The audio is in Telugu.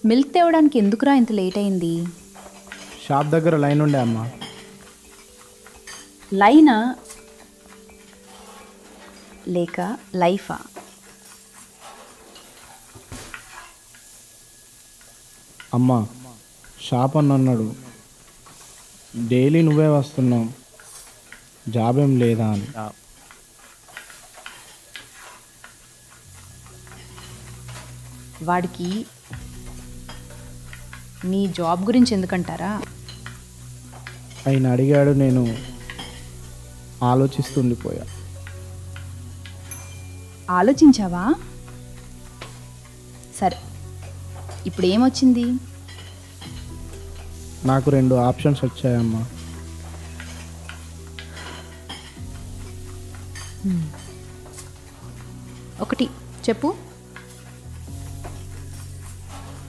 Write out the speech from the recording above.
మిల్క్ తేవడానికి ఎందుకురా ఇంత లేట్ అయింది? షాప్ దగ్గర లైన్ ఉండే అమ్మా. లైనా లేక లైఫా? అమ్మా షాప్ అని అన్నాడు, డైలీ నువ్వే వస్తున్నావు, జాబ్ ఏం లేదా అని. వాడికి నీ జాబ్ గురించి ఎందుకంటారా? ఆయన అడిగాడు, నేను ఆలోచిస్తుండిపోయా. ఆలోచించావా? సరే, ఇప్పుడు ఏమొచ్చింది? నాకు 2 ఆప్షన్స్ వచ్చాయమ్మా. ఒకటి చెప్పు.